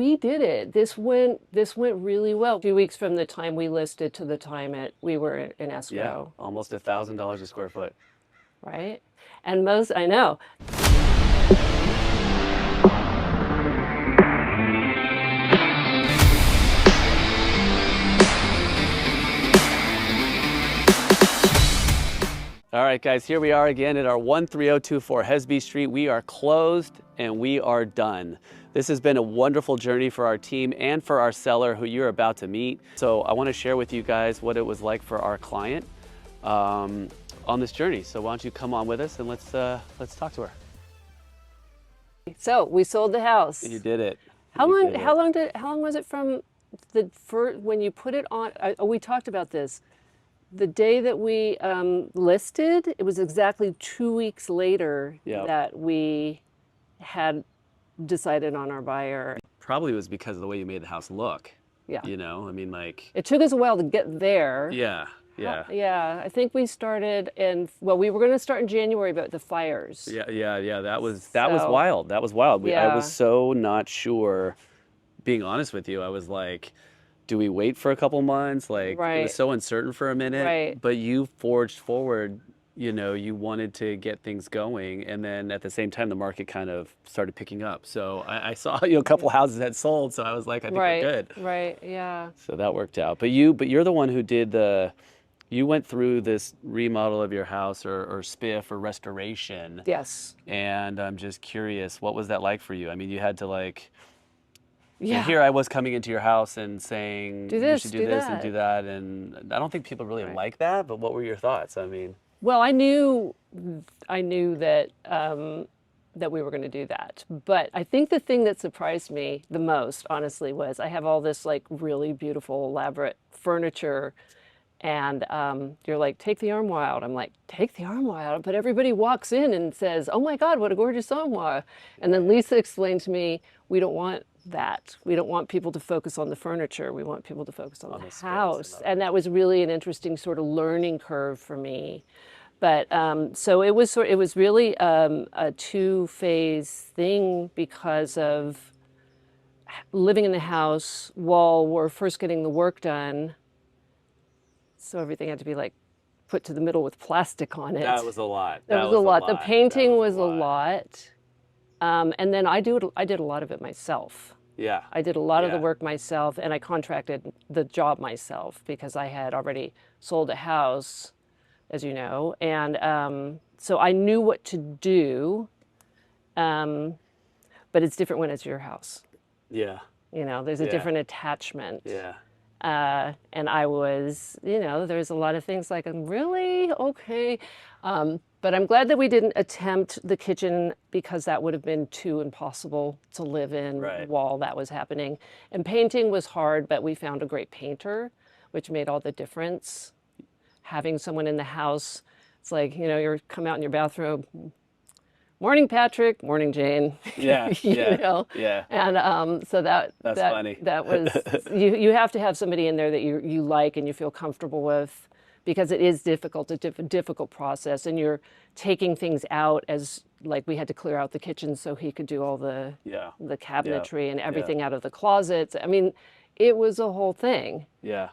We did it. This went really well. 2 weeks from the time we listed to the time we were in Yeah, escrow, almost $1,000 a square foot. right? And most, I know. All right, guys, here we are again at our 13024 Hesby Street. We are closed and we are done. This has been a wonderful journey for our team and for our seller who you're about to meet. So I want to share with you guys what it was like for our client on this journey. So why don't you come on with us and let's talk to her. So we sold the house. You did it. How You long? did How it. long did? How long was it from when you put it on? We talked about this. The day that we listed, it was exactly 2 weeks later Yeah. that we had decided on our buyer. Probably was because of the way you made the house look. Yeah. You know, I mean, like, It took us a while to get there. yeah, yeah. Yeah, I think we started well, we were going to start in January, but the fires. Yeah. That was So, wild. That was wild. I yeah, was so not sure. Being honest with you, I was like, do we wait for a couple months? Like, it was right, so uncertain for a minute. right. But you forged forward. You know, you wanted to get things going, and then at the same time, the market kind of started picking up. So I saw a couple houses had sold, so I was like, I think we're Right, good. right, yeah. So that worked out. But you're the one who did you went through this remodel of your house or spiff or restoration. Yes. And I'm just curious, what was that like for you? I mean, you had to like, Yeah. here I was coming into your house and saying, Do you this, should do do this and that. do that. And I don't think people really Right. like that, but what were your thoughts? I mean, Well, I knew that we were going to do that. But I think the thing that surprised me the most, honestly, was I have all this like really beautiful, elaborate furniture. And you're like, take the armoire out. I'm like, take the armoire out. But everybody walks in and says, oh my God, what a gorgeous armoire. And then Lisa explained to me, we don't want that. We don't want people to focus on the furniture. We want people to focus on on the the space and house. all And that. that was really an interesting sort of learning curve for me. But so it was really a two-phase thing because of living in the house while we're first getting the work done. So everything had to be like put to the middle with plastic on That it. was a lot. That That was a was a lot. The lot. That painting was a was a lot. lot. And then I did a lot of it myself. Yeah. I did a lot of the Yeah. work myself, and I contracted the job myself because I had already sold a house, as you know. And so I knew what to do, but it's different when it's your house. Yeah. You know, there's a Yeah. different attachment. Yeah. And I was, there's a lot of things like, I'm really okay. But I'm glad that we didn't attempt the kitchen because that would have been too impossible to live in Right. while that was happening. And painting was hard, but we found a great painter, which made all the difference. Having someone in the house, it's like, you're come out in your bathrobe. Morning, Patrick. Morning, Jane. Yeah. you Yeah. know, Yeah. and so That's funny. that was you have to have somebody in there that you like and you feel comfortable with, because it is difficult, a difficult process, and you're taking things out as like we had to clear out the kitchen so he could do all the Yeah. cabinetry and Yeah. everything out of the closets. I mean, it was a whole thing. Yeah.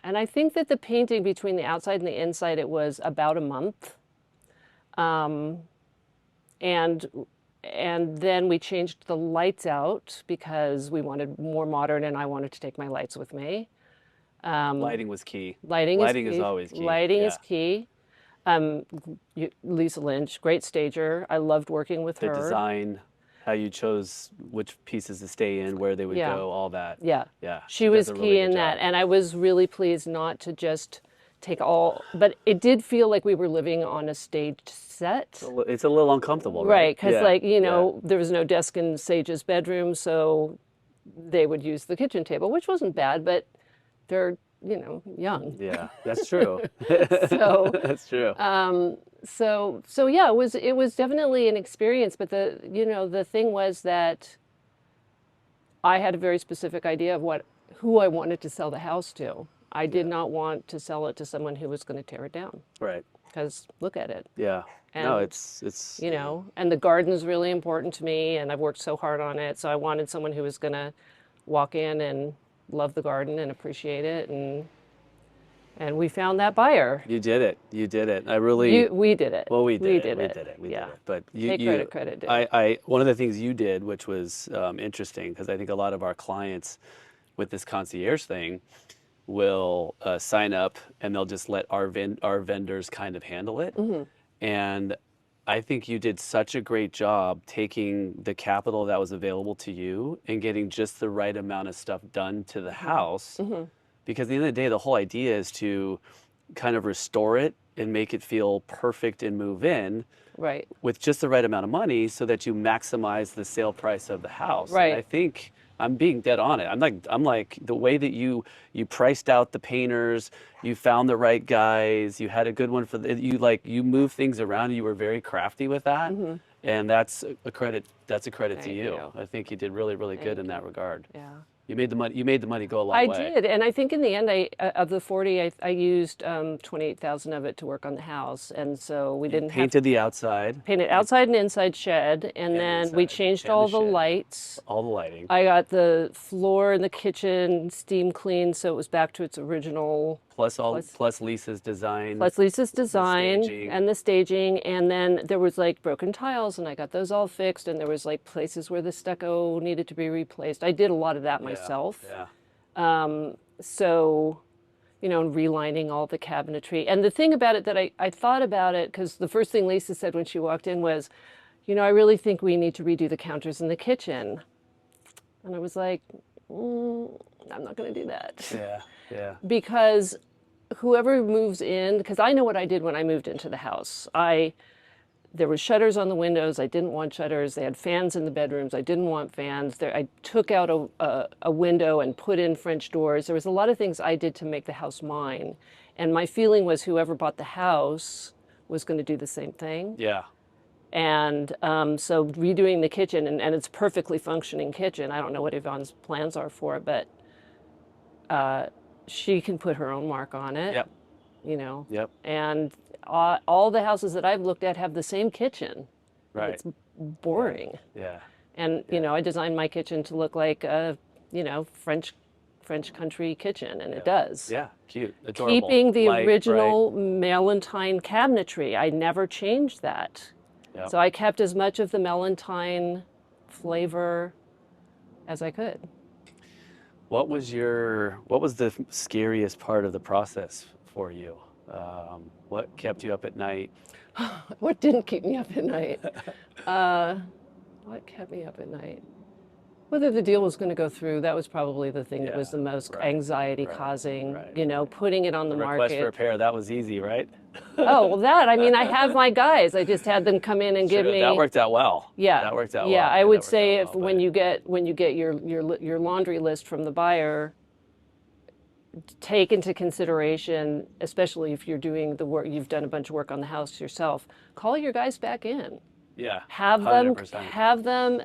And I think that the painting between the outside and the inside, it was about a month. And then we changed the lights out because we wanted more modern, and I wanted to take my lights with me. Lighting was key. Lighting is Lighting is key. always key. Lighting Yeah. is key. Lisa Lynch, great stager. I loved working with The her. design, how you chose which pieces to stay in, where they would Yeah. go, all that. Yeah. Yeah. She does was a key really in good that. job. And I was really pleased not to just take all, but it did feel like we were living on a staged set. It's a little uncomfortable, right? Right, because Yeah. like, Yeah. there was no desk in Sage's bedroom, so they would use the kitchen table, which wasn't bad, but they're, young. Yeah. That's true. So, That's true. so yeah, it was definitely an experience, but the thing was that I had a very specific idea of who I wanted to sell the house to. I did not want to sell it to someone who was going to tear it down, Right. because look at it. Yeah. No, And it's and the garden's really important to me, and I've worked so hard on it. So I wanted someone who was going to walk in and love the garden and appreciate it, and we found that buyer. You did it. You did it. I really, We did it. well, we did We it. did We it. did it. We did Yeah. it. But Take credit, credit due. one of the things you did, which was interesting, because I think a lot of our clients with this concierge thing will sign up and they'll just let our vendors kind of handle it. And I think you did such a great job taking the capital that was available to you and getting just the right amount of stuff done to the house. Because at the end of the day, the whole idea is to kind of restore it and make it feel perfect and move in Right. with just the right amount of money so that you maximize the sale price of the house. And I Right. think I'm being dead on it. I'm like the way that you priced out the painters, you found the right guys, you had a good one for you moved things around, and you were very crafty with that. And that's a credit to Thank you. you. I think you did really, really good Thank in that you. regard. Yeah. You made the money go a long I way. did, and I think in the end, of the 40, I used 28,000 of it to work on the house, and so we didn't have Painted the outside painted outside and inside shed, and and then we inside changed and all the the shed, lights. all the lighting, I got the floor in the kitchen steam cleaned, so it was back to its original. plus Lisa's design, Plus Lisa's the design staging. and the staging, and then there was like broken tiles, and I got those all fixed, and there was like places where the stucco needed to be replaced. I did a lot of that myself. Yeah. So, relining all the cabinetry. And the thing about it that I thought about it, because the first thing Lisa said when she walked in was, I really think we need to redo the counters in the kitchen. And I was like, I'm not going to do that. Yeah. Yeah. Because whoever moves in, because I know what I did when I moved into the house. There were shutters on the windows. I didn't want shutters. They had fans in the bedrooms. I didn't want fans. I took out a window and put in French doors. There was a lot of things I did to make the house mine. And my feeling was whoever bought the house was going to do the same thing. Yeah. And so redoing the kitchen, and it's a perfectly functioning kitchen. I don't know what Yvonne's plans are for it, but she can put her own mark on it. Yep. Yep. And all the houses that I've looked at have the same kitchen. Right. It's boring. Yeah. And I designed my kitchen to look like a French country kitchen, and it does. Yeah. Cute. Adorable. Keeping the Light, original Mellentine cabinetry. I never changed that. Yep. So I kept as much of the Mellentine flavor as I could. What was the scariest part of the process for you? What kept you up at night? What didn't keep me up at night? What kept me up at night? Whether the deal was going to go through, that was probably the thing that was the most anxiety causing, putting it on the market. Request for repair, that was easy, right? Oh, well, I have my guys. I just had them come in and give me. That worked out well. Yeah. That worked out well. Yeah, I That would worked say out well, when you get your laundry list from the buyer, take into consideration, especially if you're doing the work, you've done a bunch of work on the house yourself, call your guys back in. Yeah. Have 100%. them,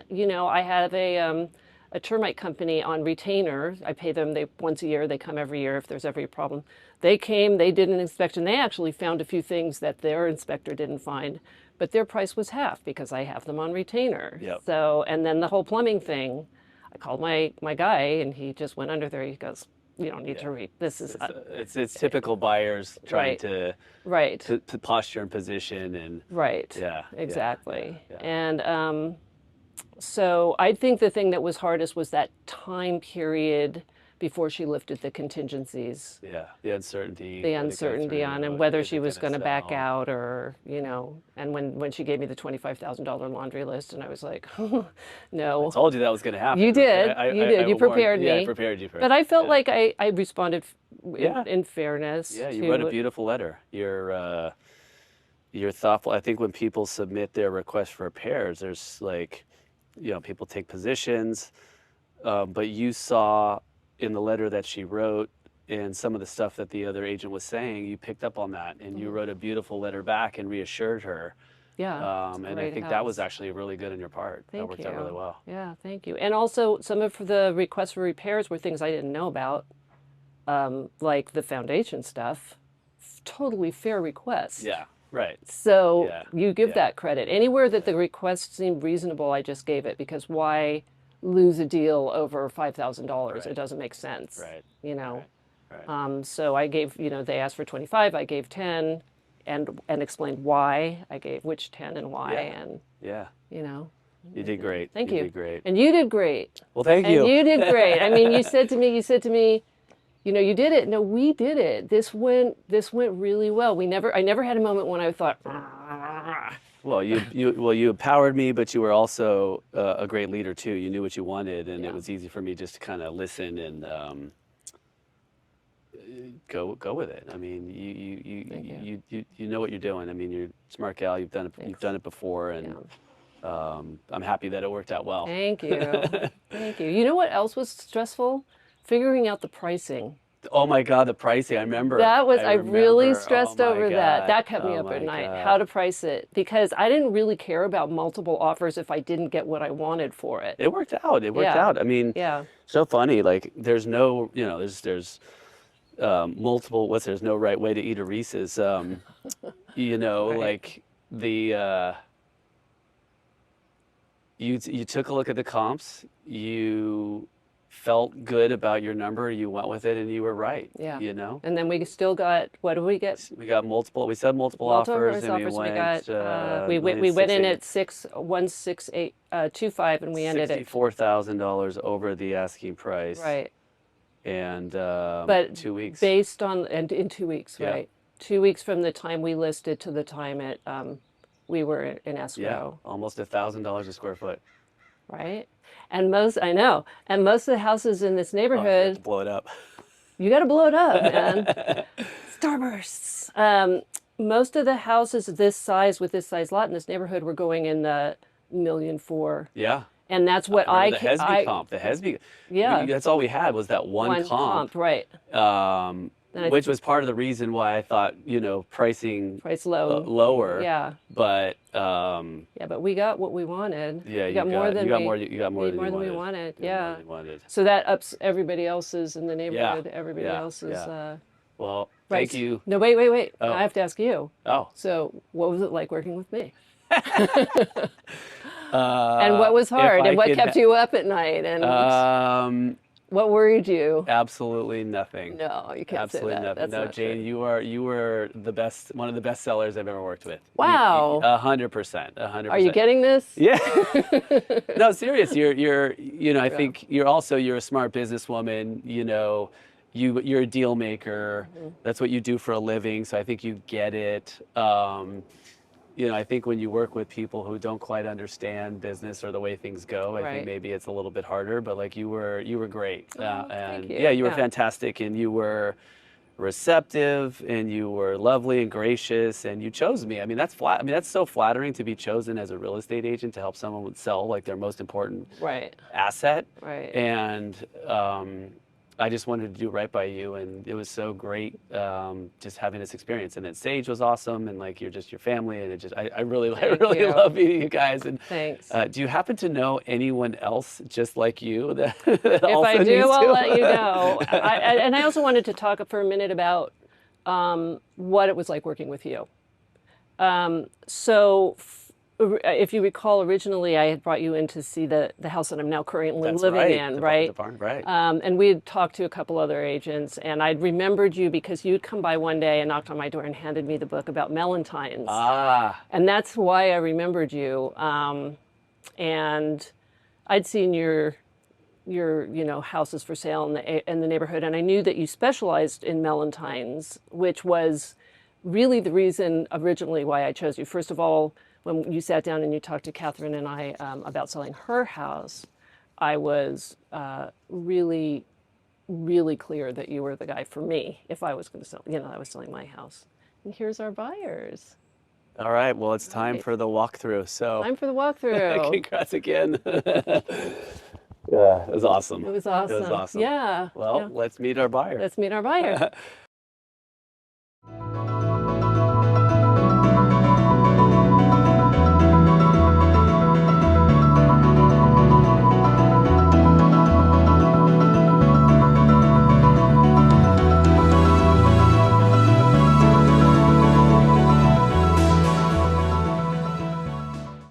I have a termite company on retainer. I pay them once a year. They come every year if there's ever a problem. They came, they did an inspection. They actually found a few things that their inspector didn't find, but their price was half because I have them on retainer. Yep. So, and then the whole plumbing thing, I called my guy and he just went under there. He goes, you don't need to read. This is it's typical buyers trying to posture and position and exactly. Yeah. And so I think the thing that was hardest was that time period before she lifted the contingencies. Yeah, the uncertainty. The uncertainty on and whether she was going to back out or, and when she gave me the $25,000 laundry list and I was like, no. I told you that was going to happen. You did. You prepared me. Yeah, I prepared you for it. But I felt like I responded in fairness. Yeah, you wrote a beautiful letter. You're thoughtful. I think when people submit their request for repairs, there's people take positions, but you saw in the letter that she wrote and some of the stuff that the other agent was saying, you picked up on that and you wrote a beautiful letter back and reassured her. Yeah. And I think that was actually really good on your part. That worked out really well. Yeah, thank you. And also some of the requests for repairs were things I didn't know about, like the foundation stuff. Totally fair requests. Yeah, right. So you give that credit. Anywhere that the request seemed reasonable, I just gave it because why lose a deal over $5,000. It Right. doesn't make sense, Right. you know. Right. Right. So I gave, they asked for 25, I gave 10 and explained why I gave which 10 and why. Yeah. And, Yeah. you know, You did great. thank You you. did great. And you did great. Well, thank And you. you did great. I mean, you said to me, you did it. No, we did it. This went really well. I never had a moment when I thought, Well, you empowered me, but you were also a great leader too. You knew what you wanted, and it yeah, was easy for me just to kind of listen and go with it. I mean, thank you. you know what you're doing. I mean, you're a smart gal. You've Thanks. done it before, Yeah. and I'm happy that it worked out well. Thank you. Thank you. You know what else was stressful? Figuring out the pricing. Oh my God, the pricing! I really Oh stressed my over that. God. That kept me Oh up at my night, God. how to price it, because I didn't really care about multiple offers if I didn't get what I wanted for it. It worked out. It worked Yeah. out. I mean, Yeah. so funny. Like, there's no, there's multiple. There's no right way to eat a Reese's. Right. Like the you took a look at the comps. You felt good about your number. You went with it, and you were right. Yeah. You know, And then we still got, what did we get? we got multiple. We said multiple Multiple offers, price and we offers. We went got, we went in 968. at 168 25, and we ended at, $64,000 over the asking price, right. and But 2 weeks. based on, and in 2 weeks, Yeah. right? 2 weeks from the time we listed to the time we were in Yeah, escrow, almost $1,000 a square foot. right? I know, and most of the houses in this Oh, if you have to neighborhood, blow it up. you got to blow it up, man. Starbursts. Most of the houses this size with this size lot in this neighborhood were going in the 1,400,000, Yeah. and that's what Remember the Hesby comp. The Hesby, yeah, that's all we had was that one one comp, comp, right? And which was part of the reason why I thought, pricing price low, lower. yeah, But yeah. But we got what we wanted. yeah, We got more than you got we more, you got more we than more you than we wanted. wanted. You got more Yeah. than you wanted. So that ups everybody else's in the Yeah. neighborhood. Everybody Yeah. else's. Yeah. Well, Right. thank you. No, wait. Oh. I have to ask you. Oh. So, what was it like working with me? And what was If hard? I And what could kept you up at night? And what worried you? absolutely nothing. No, you can't say Absolutely that. nothing. That's No, not Jane, true. you were the best, one of the best sellers I've ever worked with. Wow. 100%, 100%. Are you getting this? Yeah. No, serious. I think you're a smart businesswoman. You're a deal maker. That's what you do for a living. So I think you get it. I think when you work with people who don't quite understand business or the way things go, I Right. think maybe it's a little bit harder. But like you were great, thank and you. yeah, you were Yeah. fantastic, and you were receptive, and you were lovely and gracious, and you chose me. I mean, that's so flattering to be chosen as a real estate agent to help someone sell like their most important Right. asset. Right. And I just wanted to do right by you, and it was so great just having this experience. And then Sage was awesome, and like you're just your family, and I really Thank really you. love meeting you guys. And Thanks. do you happen to know anyone else just like you that, that If also I do, needs I'll to? let you know. And I also wanted to talk for a minute about what it was like working with you. If you recall, originally I had brought you in to see the house that I'm now currently That's living right. in, The right? barn, right. And we had talked to a couple other agents, and I'd remembered you because you'd come by one day and knocked on my door and handed me the book about Melantines. Ah, And that's why I remembered you. And I'd seen your houses for sale in the neighborhood, and I knew that you specialized in Melantines, which was really the reason originally why I chose you. First of all, when you sat down and you talked to Catherine and I about selling her house, I was really, really clear that you were the guy for me if I was going to sell. I was selling my house. And here's our buyers. all right. Well, it's time Right. for the walkthrough. So Time for the walkthrough. congrats again. Yeah, it was awesome. It was awesome. It was awesome. Yeah. Well, Yeah. let's meet our buyer. Let's meet our buyer.